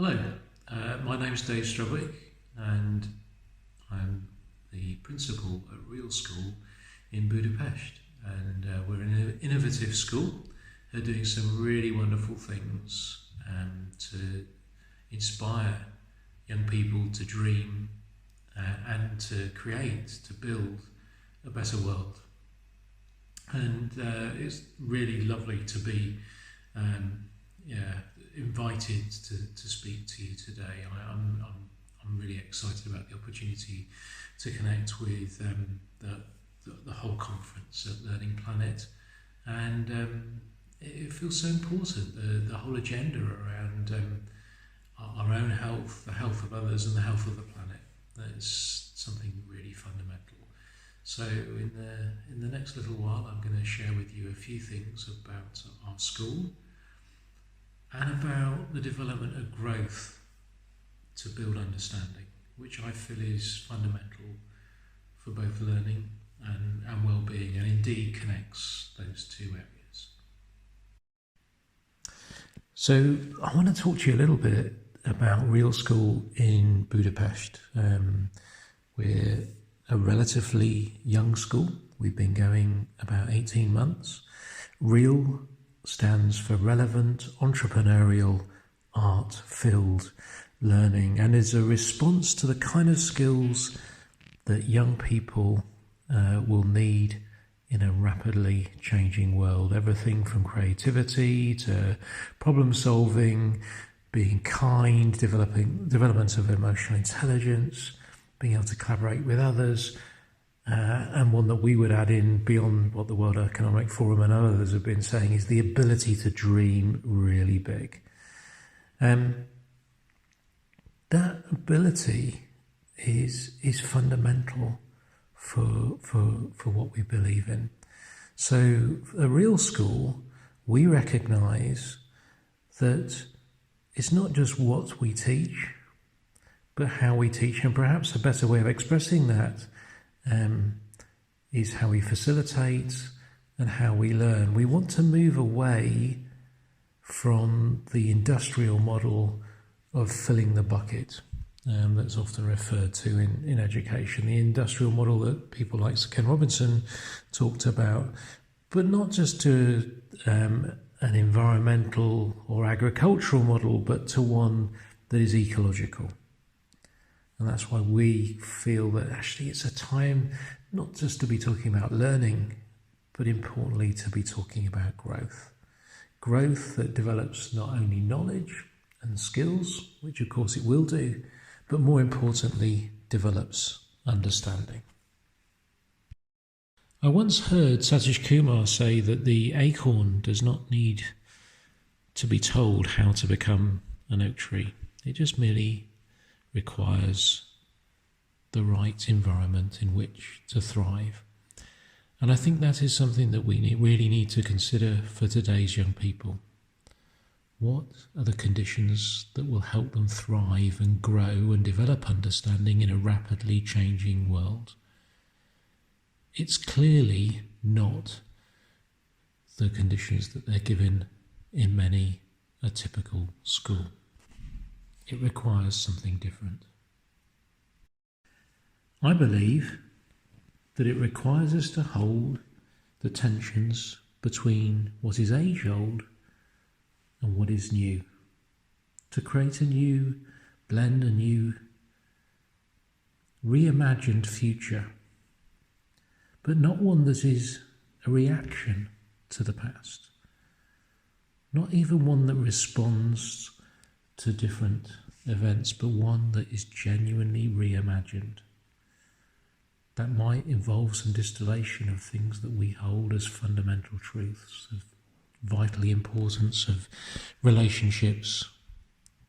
Hello, my name is Dave Strudwick and I'm the principal at Real School in Budapest, and we're an innovative school doing some really wonderful things to inspire young people to dream and to create, to build a better world. And it's really lovely to be invited to speak to you today. I'm really excited about the opportunity to connect with the whole conference at Learning Planet, and it feels so important, the whole agenda around our own health, the health of others, and the health of the planet. That's something really fundamental. So in the next little while, I'm going to share with you a few things about our school and about the development of growth to build understanding, which I feel is fundamental for both learning and well-being, and indeed connects those two areas. So I want to talk to you a little bit about Real School in Budapest. We're a relatively young school. We've been going about 18 months. Real stands for relevant, entrepreneurial, art-filled learning, and is a response to the kind of skills that young people will need in a rapidly changing world. Everything from creativity to problem solving, being kind, development of emotional intelligence, being able to collaborate with others, and one that we would add in beyond what the World Economic Forum and others have been saying is the ability to dream really big. That ability is fundamental for what we believe in. So at Real School, we recognise that it's not just what we teach, but how we teach, and perhaps a better way of expressing that is how we facilitate and how we learn. We want to move away from the industrial model of filling the bucket that's often referred to in education, the industrial model that people like Sir Ken Robinson talked about, but not just to an environmental or agricultural model, but to one that is ecological. And that's why we feel that actually it's a time not just to be talking about learning, but importantly to be talking about growth. Growth that develops not only knowledge and skills, which of course it will do, but more importantly develops understanding. I once heard Satish Kumar say that the acorn does not need to be told how to become an oak tree. It just merely requires the right environment in which to thrive. And I think that is something that we really need to consider for today's young people. What are the conditions that will help them thrive and grow and develop understanding in a rapidly changing world? It's clearly not the conditions that they're given in many a typical school. It requires something different. I believe that it requires us to hold the tensions between what is age-old and what is new, to create a new blend, a new reimagined future, but not one that is a reaction to the past, not even one that responds to different events, but one that is genuinely reimagined. That might involve some distillation of things that we hold as fundamental truths, of vital importance of relationships,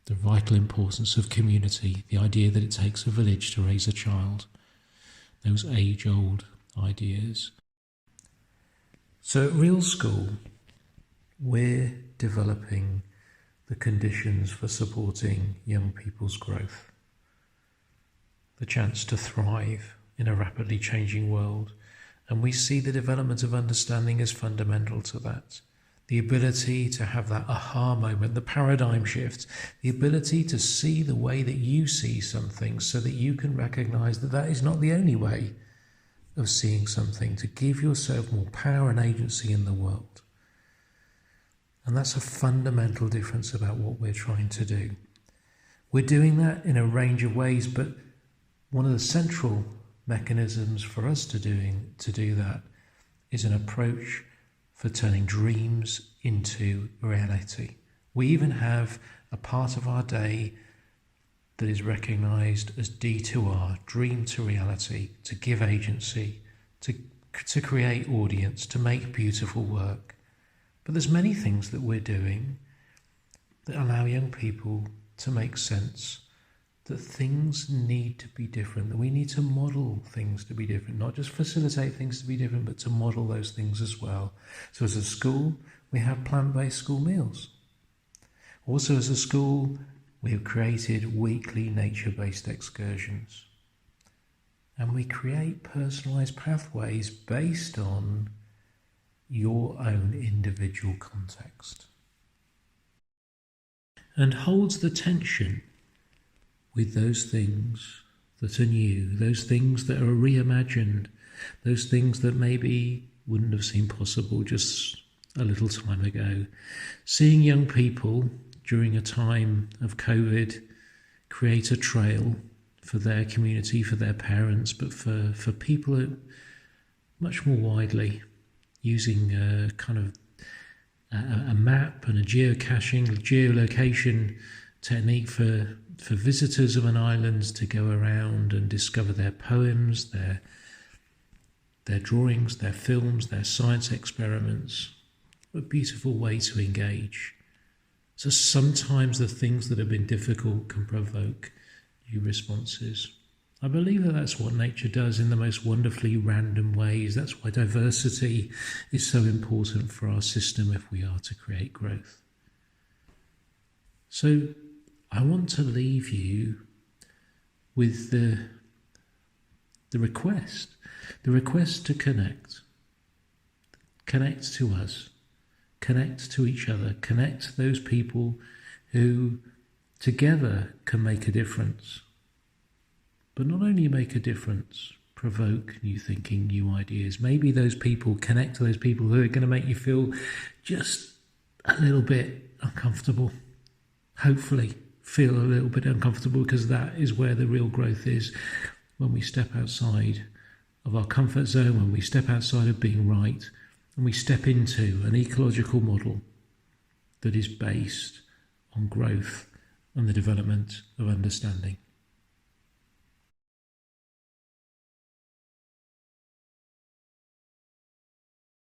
the vital importance of community, the idea that it takes a village to raise a child, those age-old ideas. So at Real School, we're developing the conditions for supporting young people's growth, the chance to thrive in a rapidly changing world, and we see the development of understanding as fundamental to that. the ability to have that aha moment, the paradigm shift, the ability to see the way that you see something so that you can recognize that that is not the only way of seeing something, to give yourself more power and agency in the world. And that's a fundamental difference about what we're trying to do. We're doing that in a range of ways, but one of the central mechanisms for us to do that is an approach for turning dreams into reality. We even have a part of our day that is recognized as D2R, dream to reality, to give agency, to create audience, to make beautiful work. But there's many things that we're doing that allow young people to make sense that things need to be different, that we need to model things to be different, not just facilitate things to be different, but to model those things as well. So as a school, we have plant-based school meals. Also as a school, we have created weekly nature-based excursions. And we create personalised pathways based on your own individual context. And holds the tension with those things that are new, those things that are reimagined, those things that maybe wouldn't have seemed possible just a little time ago. Seeing young people during a time of COVID create a trail for their community, for their parents, but for people much more widely, using a kind of a map and a geolocation technique for visitors of an island to go around and discover their poems, their drawings, their films, their science experiments. What a beautiful way to engage. So sometimes the things that have been difficult can provoke new responses. I believe that that's what nature does in the most wonderfully random ways. That's why diversity is so important for our system if we are to create growth. So I want to leave you with the request to connect to us, connect to each other, connect to those people who together can make a difference. But not only make a difference, provoke new thinking, new ideas. Maybe those people, connect to those people who are going to make you feel just a little bit uncomfortable. Hopefully feel a little bit uncomfortable, because that is where the real growth is, when we step outside of our comfort zone, when we step outside of being right, and we step into an ecological model that is based on growth and the development of understanding.